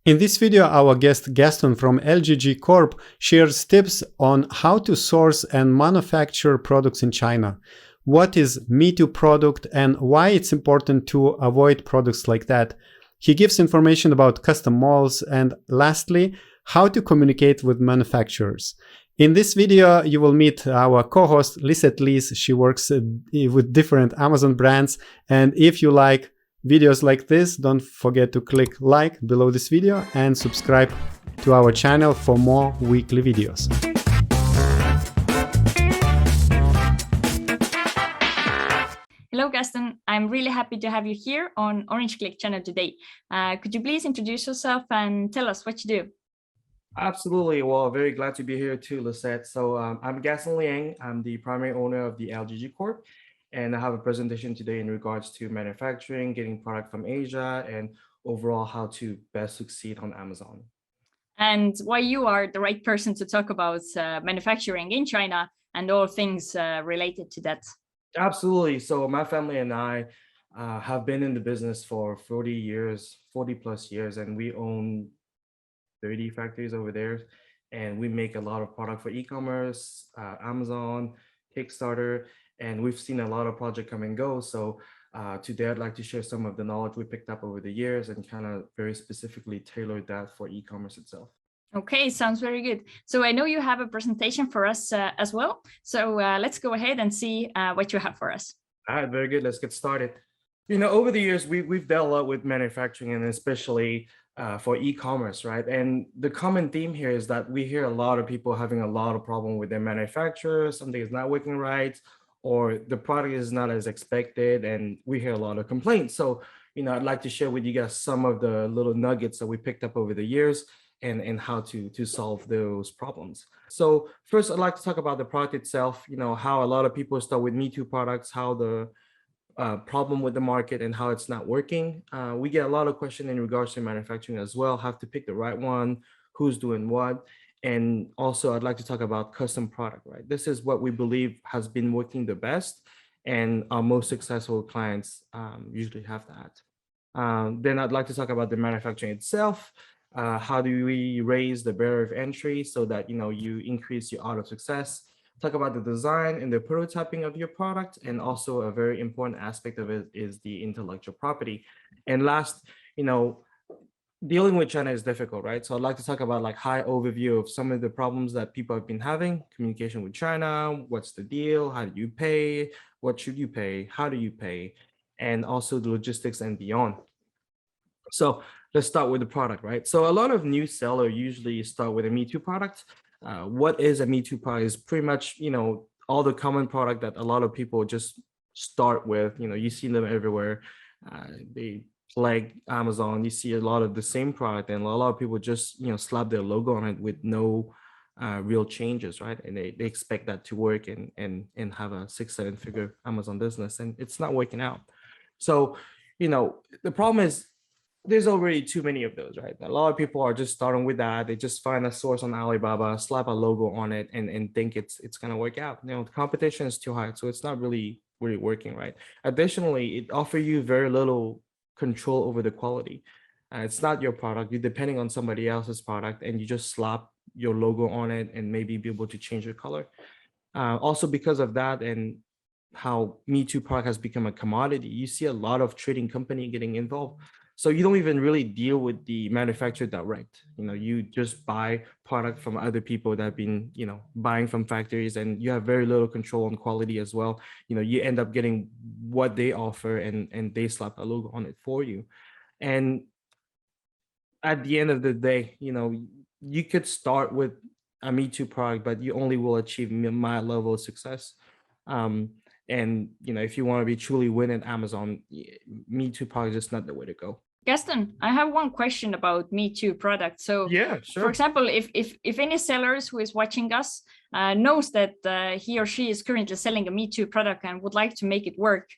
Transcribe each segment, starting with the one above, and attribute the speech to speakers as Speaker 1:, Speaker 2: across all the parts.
Speaker 1: In this video, our guest Gaston from LGG Corp shares tips on how to source and manufacture products in China. What is Me Too product and why it's important to avoid products like that. He gives information about custom molds and lastly, how to communicate with manufacturers. In this video, you will meet our co-host Lisette Lies. She works with different Amazon brands, and if you like videos like this, don't forget to click like below this video and subscribe to our channel for more weekly videos.
Speaker 2: Hello, Gaston. I'm really happy to have you here on Orange Klik channel today. Could you please introduce yourself and tell us what you do?
Speaker 3: Absolutely. Well, very glad to be here too, Lisette. So I'm Gaston Liang. I'm the primary owner of the LGG Corp. And I have a presentation today in regards to manufacturing, getting product from Asia, and overall how to best succeed on Amazon.
Speaker 2: And why you are the right person to talk about manufacturing in China and all things related to that.
Speaker 3: Absolutely. So my family and I have been in the business for 40 plus years, and we own 30 factories over there. And we make a lot of product for e-commerce, Amazon, Kickstarter, and we've seen a lot of projects come and go. So today I'd like to share some of the knowledge we picked up over the years and kind of very specifically tailored that for e-commerce itself.
Speaker 2: Okay, sounds very good. So I know you have a presentation for us as well. So let's go ahead and see what you have for us.
Speaker 3: All right, very good. Let's get started. You know, over the years, we've dealt a lot with manufacturing and especially for e-commerce, right? And the common theme here is that we hear a lot of people having a lot of problem with their manufacturers, something is not working right, or the product is not as expected, and we hear a lot of complaints. So, you know, I'd like to share with you guys some of the little nuggets that we picked up over the years and how to solve those problems. So first, I'd like to talk about the product itself, you know, how a lot of people start with Me Too products, how the problem with the market and how it's not working. We get a lot of questions in regards to manufacturing as well, how to pick the right one, who's doing what. And also I'd like to talk about custom product, right? This is what we believe has been working the best and our most successful clients usually have that. Then I'd like to talk about the manufacturing itself. How do we raise the barrier of entry so that, you know, you increase your odds of success? Talk about the design and the prototyping of your product. And also a very important aspect of it is the intellectual property. And last, you know, dealing with China is difficult, right? So I'd like to talk about like high overview of some of the problems that people have been having, communication with China, what's the deal, how do you pay, what should you pay, how do you pay, and also the logistics and beyond. So let's start with the product, right? So a lot of new sellers usually start with a Me Too product. What is a Me Too product is pretty much, you know, all the common product that a lot of people just start with. You know, you see them everywhere. They like Amazon, you see a lot of the same product, and a lot of people just, you know, slap their logo on it with no real changes, right? And they expect that to work and have a 6-7 figure Amazon business, and it's not working out. So, you know, the problem is there's already too many of those, right? A lot of people are just starting with that. They just find a source on Alibaba, slap a logo on it, and think it's gonna work out. You know, the competition is too high, so it's not really working, right? Additionally, it offers you very little control over the quality. It's not your product. You're depending on somebody else's product, and you just slap your logo on it and maybe be able to change the color. Also, because of that and how Me Too product has become a commodity, you see a lot of trading company getting involved. So you don't even really deal with the manufacturer direct. You know, you just buy product from other people that have been, you know, buying from factories, and you have very little control on quality as well. You know, you end up getting what they offer and they slap a logo on it for you. And at the end of the day, you know, you could start with a Me Too product, but you only will achieve my level of success. And, you know, if you want to be truly winning Amazon, Me Too product is not the way to go.
Speaker 2: Gaston, I have one question about Me Too product. So
Speaker 3: yeah, sure.
Speaker 2: For example, if any sellers who is watching us knows that he or she is currently selling a Me Too product and would like to make it work,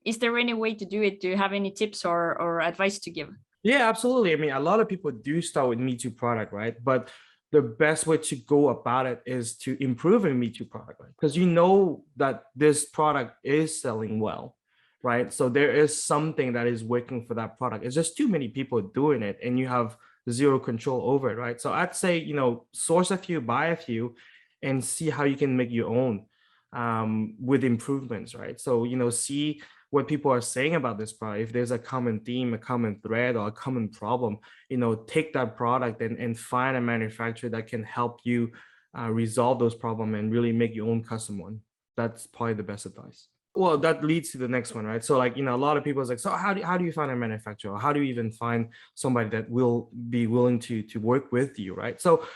Speaker 2: is there any way to do it? Do you have any tips or advice to give?
Speaker 3: Yeah, absolutely. I mean, a lot of people do start with Me Too product, right? But the best way to go about it is to improve a Me Too product, right? Because you know that this product is selling well, right? So there is something that is working for that product. It's just too many people doing it, and you have zero control over it, right? So I'd say, source a few, buy a few, and see how you can make your own with improvements, right? So, see what people are saying about this product. If there's a common theme, a common thread, or a common problem, take that product and find a manufacturer that can help you resolve those problems and really make your own custom one. That's probably the best advice. Well, that leads to the next one, right? So like, a lot of people is like, so how do you find a manufacturer? Or how do you even find somebody that will be willing to work with you, right? So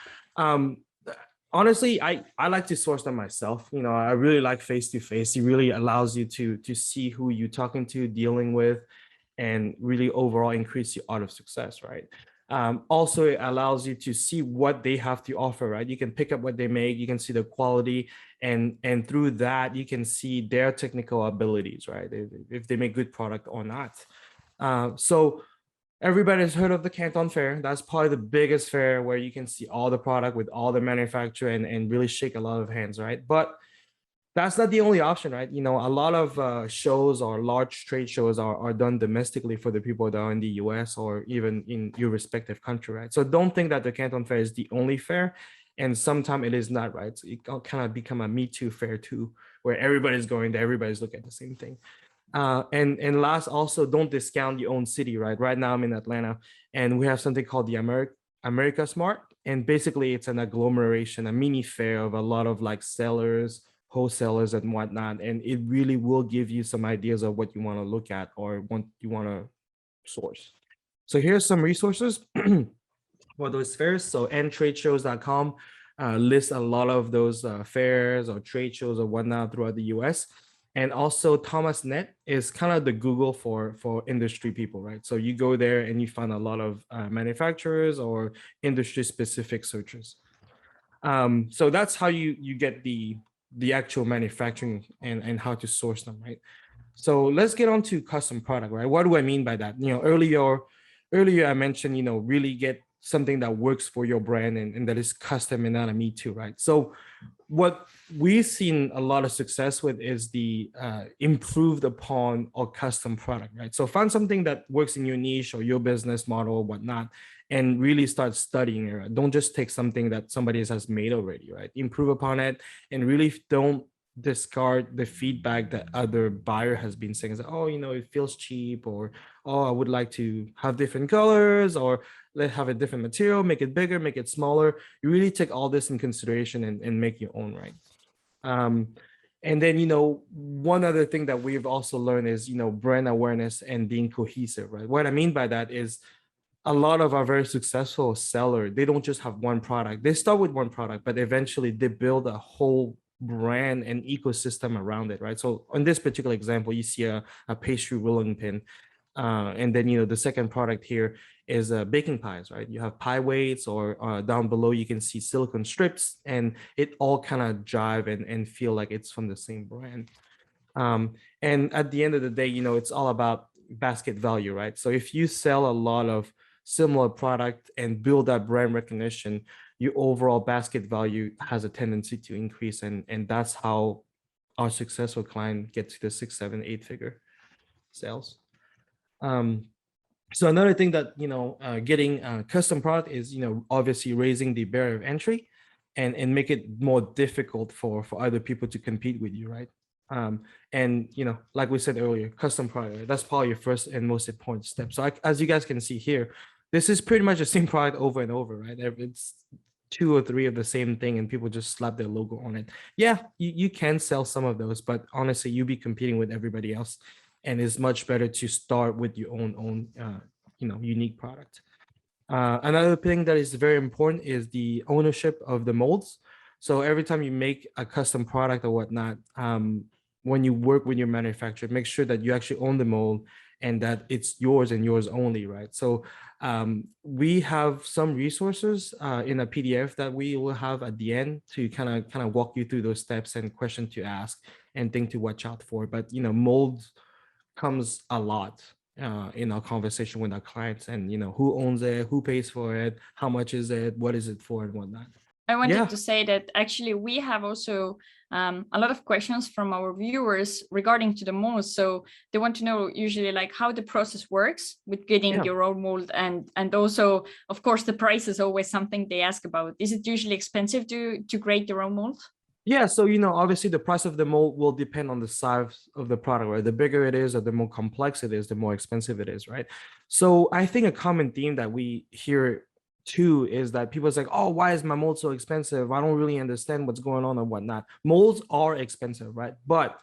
Speaker 3: honestly, I like to source them myself. I really like face-to-face. It really allows you to see who you're talking to, dealing with, and really overall increase your odds of success, right? Also, it allows you to see what they have to offer, right? You can pick up what they make, you can see the quality, and through that, you can see their technical abilities, right? If they make good product or not. So everybody's heard of the Canton Fair. That's probably the biggest fair where you can see all the product with all the manufacturer and really shake a lot of hands, right? But that's not the only option, right? A lot of shows or large trade shows are done domestically for the people that are in the US or even in your respective country, right? So don't think that the Canton Fair is the only fair, and sometimes it is not, right? So it can kind of become a Me Too fair too, where everybody's going there, everybody's looking at the same thing. And last, also, don't discount your own city, right? Right now I'm in Atlanta, and we have something called the America Smart, and basically it's an agglomeration, a mini fair of a lot of like sellers, wholesalers, and whatnot, and it really will give you some ideas of what you want to look at or what you want to source. So here's some resources for those fairs. So nTradeShows.com lists a lot of those fairs or trade shows or whatnot throughout the US. And also ThomasNet is kind of the Google for industry people, right? So you go there and you find a lot of manufacturers or industry specific searches. So that's how you get the actual manufacturing and how to source them, right? So let's get on to custom product, right? What do I mean by that? Earlier I mentioned, really get something that works for your brand and that is custom and not a me too, right? So what we've seen a lot of success with is the improved upon or custom product, right? So find something that works in your niche or your business model or whatnot, and really start studying it. Right? Don't just take something that somebody has made already, right? Improve upon it, and really don't discard the feedback that other buyer has been saying. It's like, oh, it feels cheap, or oh, I would like to have different colors, or let's have a different material, make it bigger, make it smaller. You really take all this in consideration and make your own, right? And then, one other thing that we've also learned is, brand awareness and being cohesive, right? What I mean by that is a lot of our very successful sellers, they don't just have one product. They start with one product, but eventually they build a whole brand and ecosystem around it, right? So on this particular example, you see a pastry rolling pin. And then, the second product here is baking pies, right? You have pie weights, or down below, you can see silicone strips, and it all kind of jive and feel like it's from the same brand. And at the end of the day, it's all about basket value, right? So if you sell a lot of similar product and build that brand recognition, your overall basket value has a tendency to increase. And that's how our successful client gets to the 6, 7, 8 figure sales. So another thing that, getting a custom product is, obviously raising the barrier of entry and make it more difficult for other people to compete with you, right? And, like we said earlier, custom product, right? That's probably your first and most important step. So as you guys can see here, this is pretty much the same product over and over, right? It's 2 or 3 of the same thing and people just slap their logo on it. Yeah, you can sell some of those, but honestly, you'll be competing with everybody else. And it's much better to start with your own unique product. Another thing that is very important is the ownership of the molds. So every time you make a custom product or whatnot, when you work with your manufacturer, make sure that you actually own the mold and that it's yours and yours only, right? So we have some resources in a PDF that we will have at the end to kind of walk you through those steps and questions to ask and things to watch out for. But molds comes a lot in our conversation with our clients, and who owns it, who pays for it, how much is it, what is it for, and whatnot.
Speaker 2: I wanted
Speaker 3: Yeah.
Speaker 2: to say that actually we have also a lot of questions from our viewers regarding to the molds. So they want to know usually like how the process works with getting your own mold, and also of course the price is always something they ask about. Is it usually expensive to create your own mold?
Speaker 3: Yeah, so obviously the price of the mold will depend on the size of the product, right? The bigger it is or the more complex it is, the more expensive it is, right? So I think a common theme that we hear too is that people say, oh, why is my mold so expensive? I don't really understand what's going on and whatnot. Molds are expensive, right? But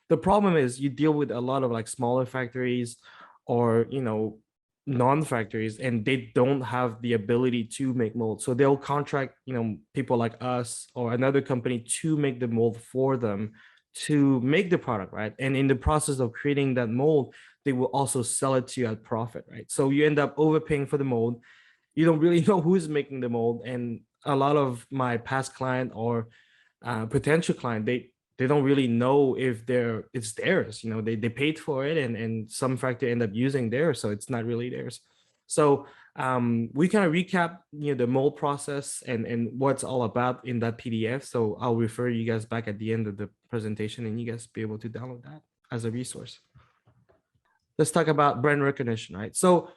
Speaker 3: the problem is you deal with a lot of like smaller factories or non-factories, and they don't have the ability to make molds. So they'll contract, people like us or another company to make the mold for them to make the product, right? And in the process of creating that mold, they will also sell it to you at profit, right? So you end up overpaying for the mold. You don't really know who's making the mold. And a lot of my past client or potential client, they don't really know if it's theirs. They paid for it, and some factory end up using theirs, so it's not really theirs. So we kind of recap the mold process and what's all about in that PDF. So I'll refer you guys back at the end of the presentation, and you guys be able to download that as a resource. Let's talk about brand recognition, right? So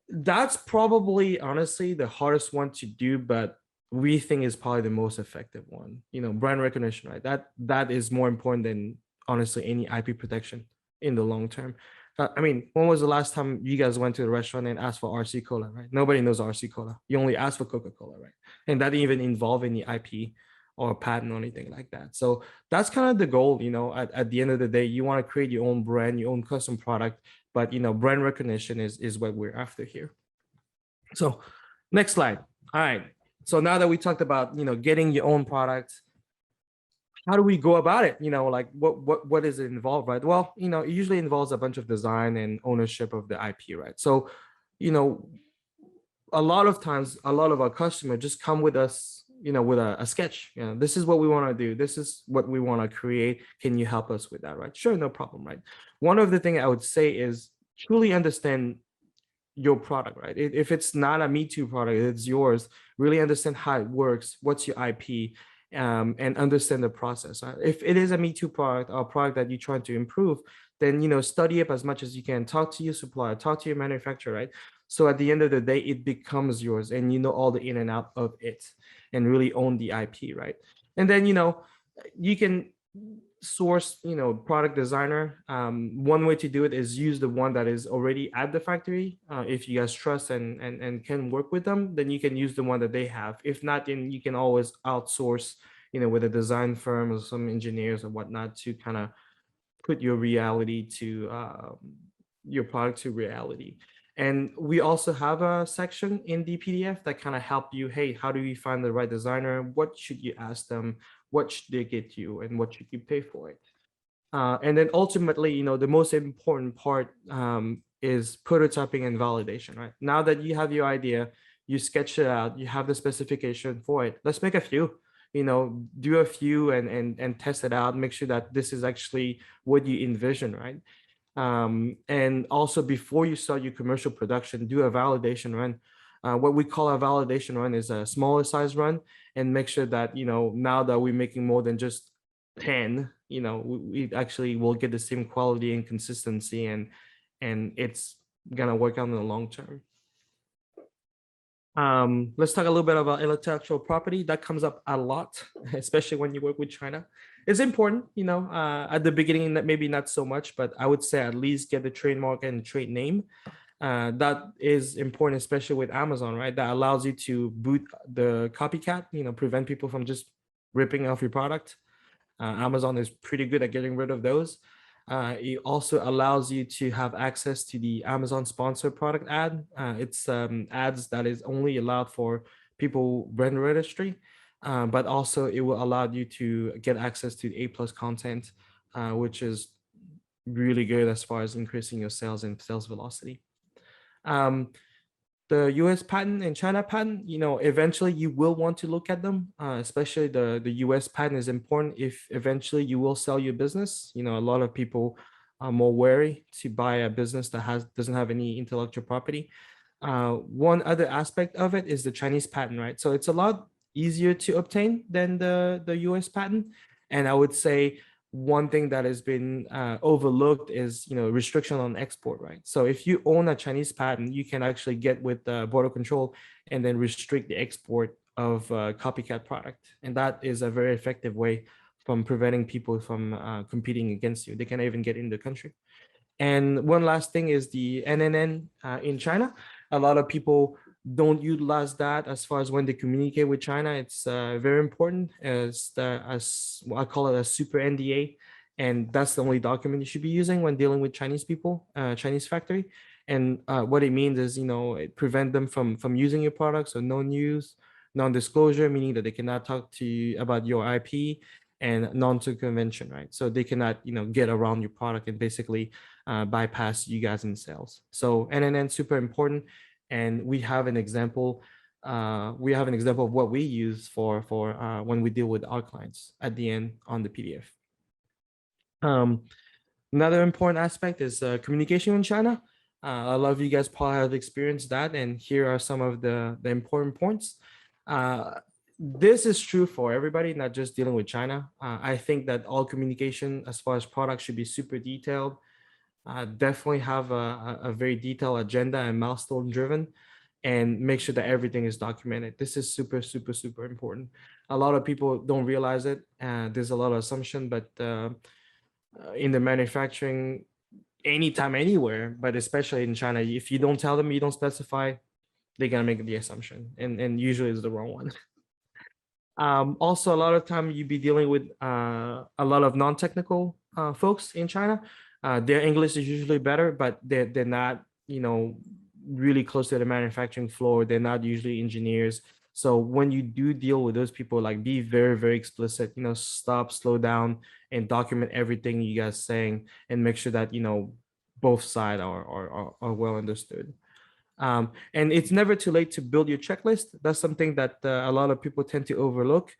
Speaker 3: that's probably honestly the hardest one to do, but we think is probably the most effective one. Brand recognition, right? That is more important than honestly any IP protection in the long term. I mean, when was the last time you guys went to a restaurant and asked for RC Cola, right? Nobody knows RC Cola. You only ask for Coca-Cola, right? And that didn't even involve any IP or patent or anything like that. So that's kind of the goal, at the end of the day, you want to create your own brand, your own custom product, but brand recognition is what we're after here. So next slide. All right. So now that we talked about, getting your own product, how do we go about it? Like what is it involved, right? Well, it usually involves a bunch of design and ownership of the IP, right? So, a lot of times, a lot of our customers just come with us, with a sketch. This is what we want to do. This is what we want to create. Can you help us with that, right? Sure, no problem, right? One of the things I would say is truly understand your product, right? If it's not a Me Too product, it's yours. Really understand how it works, what's your IP, and understand the process. Right? If it is a Me Too product or a product that you're trying to improve, then study it as much as you can. Talk to your supplier, talk to your manufacturer, right? So at the end of the day, it becomes yours, and all the in and out of it, and really own the IP, right? And then you can source product designer. One way to do it is use the one that is already at the factory. If you guys trust and can work with them, then you can use the one that they have. If not, then you can always outsource with a design firm or some engineers or whatnot to kind of put your reality to your product to reality. And we also have a section in the PDF that kind of help you, hey, how do you find the right designer? What should you ask them? What should they get you? And what should you pay for it? And then ultimately, the most important part is prototyping and validation, right? Now that you have your idea, you sketch it out, you have the specification for it. Let's make a few, do a few and test it out, make sure that this is actually what you envision, right? And also before you start your commercial production, do a validation run. What we call a validation run is a smaller size run, and make sure that, now that we're making more than just 10, we actually will get the same quality and consistency, and it's gonna work out in the long term. Let's talk a little bit about intellectual property. That comes up a lot, especially when you work with China. It's important, at the beginning, that maybe not so much, but I would say at least get the trademark and trade name. That is important, especially with Amazon, right? That allows you to boot the copycat, prevent people from just ripping off your product. Amazon is pretty good at getting rid of those. It also allows you to have access to the Amazon sponsored product ad. It's ads that is only allowed for people brand registry, but also it will allow you to get access to the A+ content, which is really good as far as increasing your sales and sales velocity. The US patent and China patent, eventually you will want to look at them, especially the US patent is important if eventually you will sell your business. A lot of people are more wary to buy a business that doesn't have any intellectual property. One other aspect of it is the Chinese patent, right? So it's a lot easier to obtain than the US patent. And I would say one thing that has been overlooked is, restriction on export, right? So if you own a Chinese patent, you can actually get with border control and then restrict the export of copycat product. And that is a very effective way from preventing people from competing against you. They can even get in the country. And one last thing is the NNN in China. A lot of people don't utilize that as far as when they communicate with China. It's very important as I call it a super NDA. And that's the only document you should be using when dealing with Chinese people, Chinese factory. And what it means is, it prevent them from using your products. So no news, non-disclosure, meaning that they cannot talk to you about your IP, and non-circumvention, right? So they cannot, get around your product and basically bypass you guys in sales. So NNN super important, and we have an example. We have an example of what we use for when we deal with our clients at the end on the PDF. Another important aspect is communication in China. A lot of you guys probably have experienced that, and here are some of the important points. This is true for everybody, not just dealing with China. I think that all communication as far as products should be super detailed. Definitely have a very detailed agenda and milestone driven, and make sure that everything is documented. This is super, super, super important. A lot of people don't realize it. There's a lot of assumption, but in the manufacturing, anytime, anywhere, but especially in China, if you don't tell them, you don't specify, they're gonna make the assumption, and usually it's the wrong one. Also, a lot of time you be dealing with a lot of non-technical folks in China. Their English is usually better, but they're not, really close to the manufacturing floor. They're not usually engineers. So when you do deal with those people, like, be very, very explicit, stop, slow down, and document everything you guys saying, and make sure that, both sides are well understood. And it's never too late to build your checklist. That's something that a lot of people tend to overlook.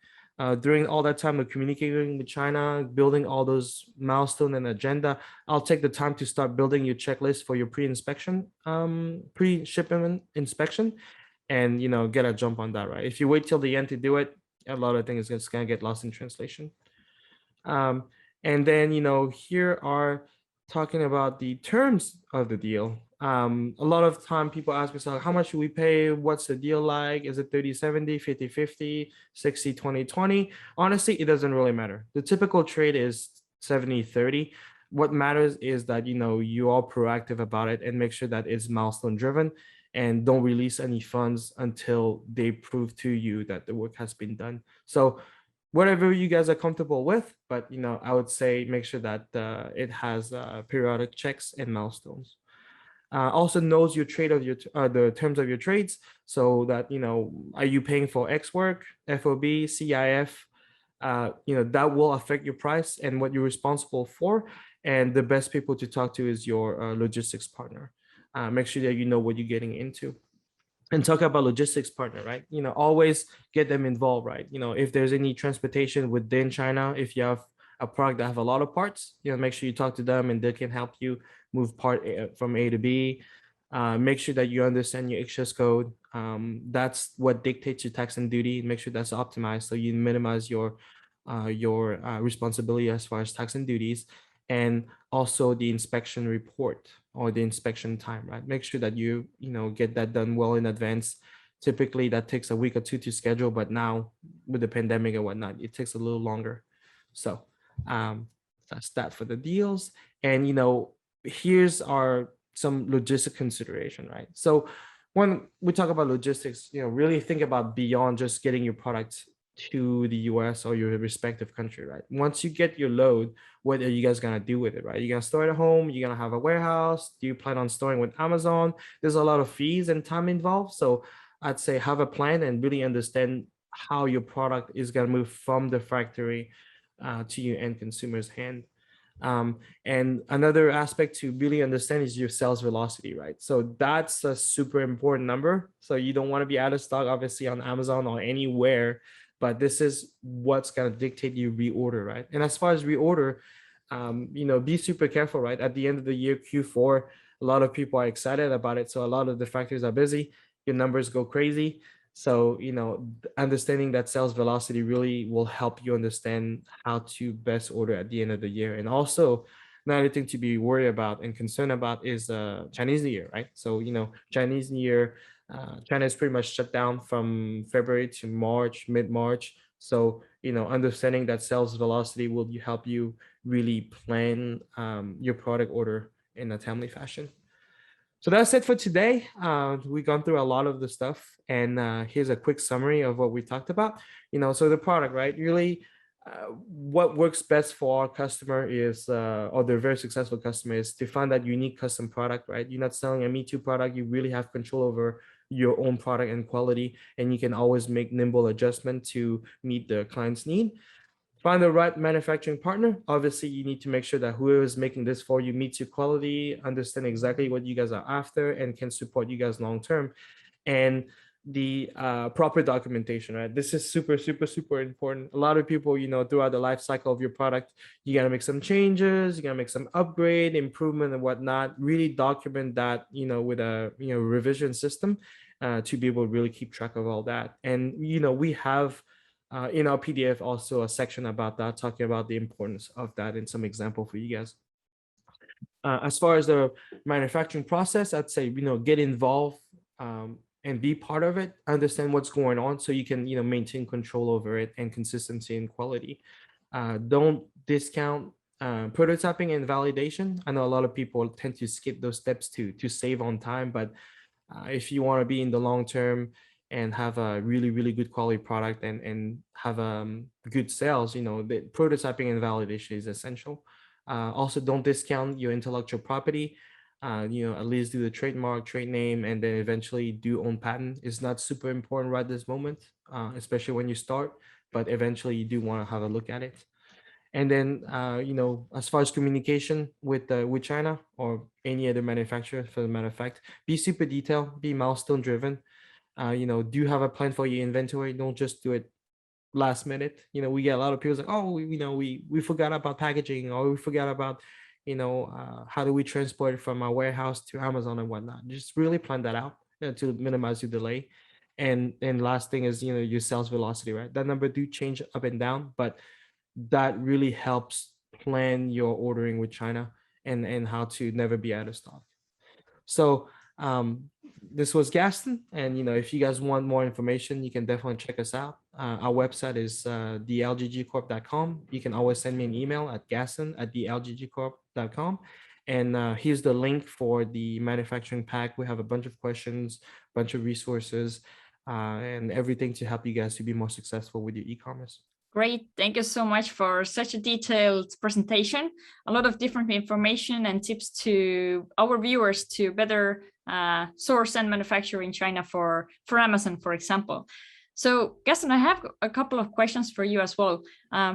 Speaker 3: During all that time of communicating with China, building all those milestones and agenda, I'll take the time to start building your checklist for your pre-inspection, pre-shipment inspection, and get a jump on that, right? If you wait till the end to do it, a lot of things is gonna get lost in translation. And then here are talking about the terms of the deal. A lot of time people ask me, so how much should we pay? What's the deal like? Is it 30-70, 50-50, 60-20-20? Honestly, it doesn't really matter. The typical trade is 70-30. What matters is that, you are proactive about it and make sure that it's milestone driven, and don't release any funds until they prove to you that the work has been done. So whatever you guys are comfortable with, but I would say make sure that it has periodic checks and milestones. Also knows your trade of your the terms of your trades, so that are you paying for X work, FOB, CIF? That will affect your price and what you're responsible for. And the best people to talk to is your logistics partner. Make sure that you know what you're getting into. And talk about logistics partner, right? Always get them involved, right? If there's any transportation within China, if you have a product that have a lot of parts, make sure you talk to them and they can help you move part from A to B. Make sure that you understand your excess code. That's what dictates your tax and duty. Make sure that's optimized so you minimize your responsibility as far as tax and duties, and also the inspection report or the inspection time, right? Make sure that you get that done well in advance. Typically that takes a week or two to schedule, but now with the pandemic and whatnot, it takes a little longer. So that's that for the deals. And here's some logistic consideration, right? So when we talk about logistics, really think about beyond just getting your product to the US or your respective country, right? Once you get your load, what are you guys gonna do with it, right? You're gonna store it at home, you're gonna have a warehouse, do you plan on storing with Amazon? There's a lot of fees and time involved. So I'd say have a plan and really understand how your product is gonna move from the factory to your end consumer's hand. And another aspect to really understand is your sales velocity, right? So that's a super important number. So you don't want to be out of stock, obviously, on Amazon or anywhere, but this is what's going to dictate you reorder, right? And as far as reorder, be super careful, right? At the end of the year, Q4, a lot of people are excited about it. So a lot of the factories are busy, your numbers go crazy. So, understanding that sales velocity really will help you understand how to best order at the end of the year. And also, another thing to be worried about and concerned about is Chinese New Year, right? So, Chinese New Year, China is pretty much shut down from February to March, mid-March. So, understanding that sales velocity will help you really plan your product order in a timely fashion. So that's it for today. We've gone through a lot of the stuff, and here's a quick summary of what we talked about. So the product, right? Really, what works best for our customer is, or the very successful customer, is to find that unique custom product, right? You're not selling a Me Too product. You really have control over your own product and quality, and you can always make nimble adjustment to meet the client's need. Find the right manufacturing partner. Obviously, you need to make sure that whoever is making this for you meets your quality, understand exactly what you guys are after, and can support you guys long term. And the proper documentation, right? This is super, super, super important. A lot of people, throughout the life cycle of your product, you got to make some changes, you got to make some upgrade, improvement, and whatnot. Really document that, with a revision system to be able to really keep track of all that. And we have in our PDF also a section about that, talking about the importance of that and some example for you guys. As far as the manufacturing process, I'd say, get involved and be part of it, understand what's going on so you can, maintain control over it and consistency and quality. Don't discount prototyping and validation. I know a lot of people tend to skip those steps to save on time, but if you want to be in the long term and have a really, really good quality product and have good sales, the prototyping and validation is essential. Also, don't discount your intellectual property. At least do the trademark, trade name, and then eventually do own patent. It's not super important right this moment, especially when you start, but eventually you do want to have a look at it. And then, as far as communication with China or any other manufacturer, for the matter of fact, be super detailed, be milestone driven. Do have a plan for your inventory. Don't just do it last minute. We get a lot of people like, oh, we forgot about packaging, or we forgot about, how do we transport it from our warehouse to Amazon and whatnot. Just really plan that out to minimize your delay. And last thing is, your sales velocity, right? That number do change up and down, but that really helps plan your ordering with China and how to never be out of stock. So this was Gaston, and if you guys want more information, you can definitely check us out. Our website is thelggcorp.com. You can always send me an email at gaston@thelggcorp.com. And here's the link for the manufacturing pack. We have a bunch of questions, bunch of resources, and everything to help you guys to be more successful with your e-commerce.
Speaker 2: Great. Thank you so much for such a detailed presentation. A lot of different information and tips to our viewers to better source and manufacture in China for Amazon, for example. So Gaston, I have a couple of questions for you as well.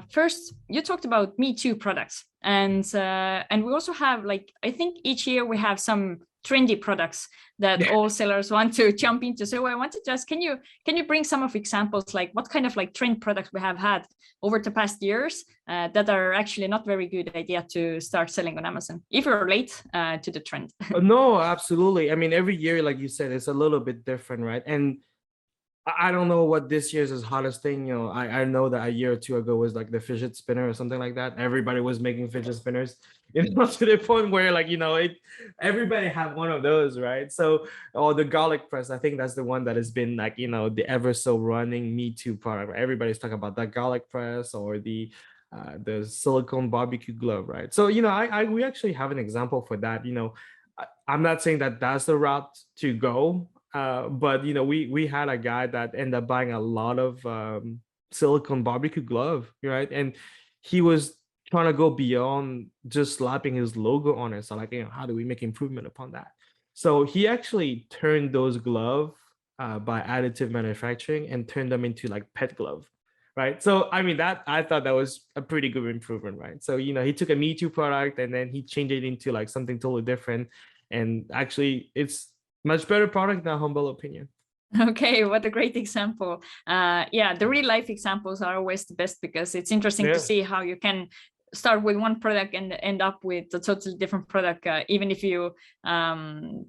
Speaker 2: First, you talked about Me Too products, and we also have, like, I think each year we have some trendy products that all sellers want to jump into. So I wanted to ask, can you bring some of examples, like what kind of like trend products we have had over the past years that are actually not very good idea to start selling on Amazon if you're late to the trend?
Speaker 3: No, absolutely. I mean, every year, like you said, it's a little bit different, right? And I don't know what this year's hottest thing. I know that a year or two ago was like the fidget spinner or something like that. Everybody was making fidget spinners, to the point where, like, everybody had one of those, right? So, or the garlic press, I think that's the one that has been like, the ever so running Me Too product. Right? Everybody's talking about that garlic press or the silicone barbecue glove, right? So, we actually have an example for that. I'm not saying that that's the route to go. But we had a guy that ended up buying a lot of silicone barbecue glove, right? And he was trying to go beyond just slapping his logo on it. So like, how do we make improvement upon that? So he actually turned those gloves by additive manufacturing and turned them into like pet glove, right? So I mean, that I thought that was a pretty good improvement, right? So he took a Me Too product and then he changed it into like something totally different, and actually it's much better product, in humble opinion.
Speaker 2: Okay, what a great example. Yeah, the real life examples are always the best because it's interesting to see how you can start with one product and end up with a totally different product, even if you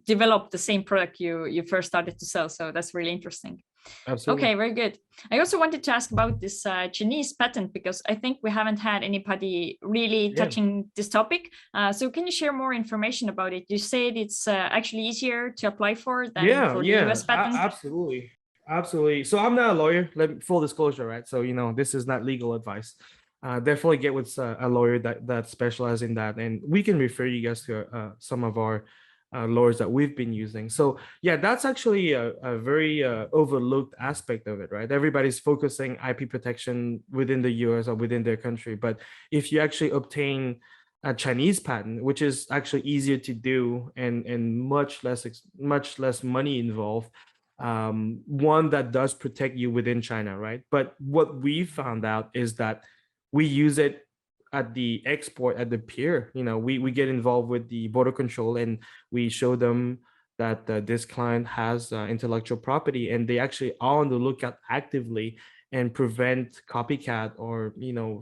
Speaker 2: develop the same product you first started to sell. So that's really interesting.
Speaker 3: Absolutely.
Speaker 2: Okay, very good. I also wanted to ask about this Chinese patent, because I think we haven't had anybody really touching this topic. So can you share more information about it? You said it's actually easier to apply for than for the US patent.
Speaker 3: Absolutely. Absolutely. So I'm not a lawyer, full disclosure, right? So, this is not legal advice. Definitely get with a lawyer that specializes in that. And we can refer you guys to some of our lawyers that we've been using. So yeah, that's actually a very overlooked aspect of it, right? Everybody's focusing IP protection within the US or within their country. But if you actually obtain a Chinese patent, which is actually easier to do and much less money involved, one that does protect you within China, right? But what we found out is that we use it at the export, at the pier. We get involved with the border control and we show them that this client has intellectual property, and they actually are on the lookout actively and prevent copycat or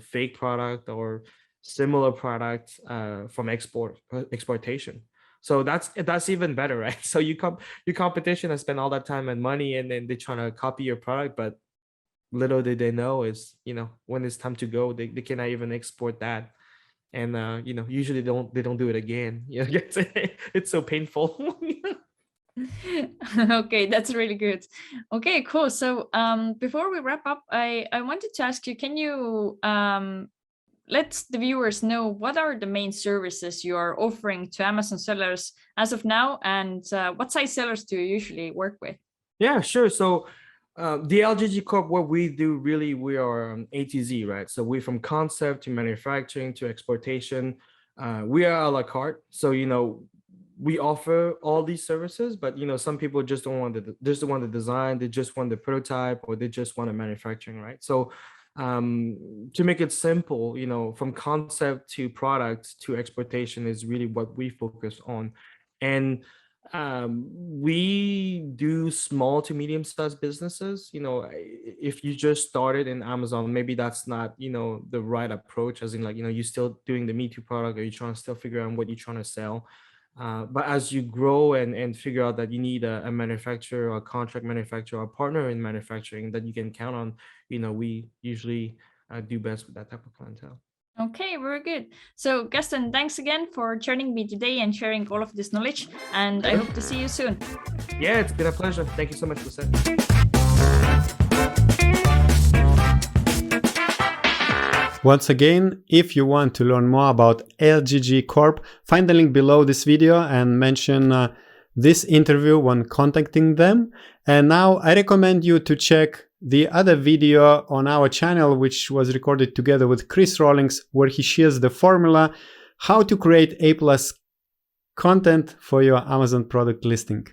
Speaker 3: fake product or similar products from exportation. So that's even better, right? So your competition has spent all that time and money, and then they're trying to copy your product, but little did they know is, when it's time to go, they cannot even export that. And usually they don't do it again. It's so painful.
Speaker 2: Okay, that's really good. Okay, cool. So before we wrap up, I wanted to ask you, can you let the viewers know what are the main services you are offering to Amazon sellers as of now, and what size sellers do you usually work with?
Speaker 3: Yeah, sure. So the LGG Corp, what we do really, we are A to Z, right? So we from concept to manufacturing to exportation. We are a la carte. So, we offer all these services, but some people just don't want the design, they just want the prototype, or they just want the manufacturing, right? So to make it simple, from concept to product to exportation is really what we focus on. And we do small to medium-sized businesses. If you just started in Amazon, maybe that's not the right approach, as in you're still doing the Me Too product, or you're trying to still figure out what you're trying to sell. But as you grow and figure out that you need a manufacturer or a contract manufacturer or a partner in manufacturing that you can count on, we usually do best with that type of clientele.
Speaker 2: Okay, very good. So Gaston, thanks again for joining me today and sharing all of this knowledge. And I hope to see you soon.
Speaker 3: Yeah, it's been a pleasure. Thank you so much, Lucette.
Speaker 1: Once again, if you want to learn more about LGG Corp, find the link below this video and mention this interview when contacting them. And now I recommend you to check the other video on our channel, which was recorded together with Chris Rawlings, where he shares the formula how to create A+ content for your Amazon product listing.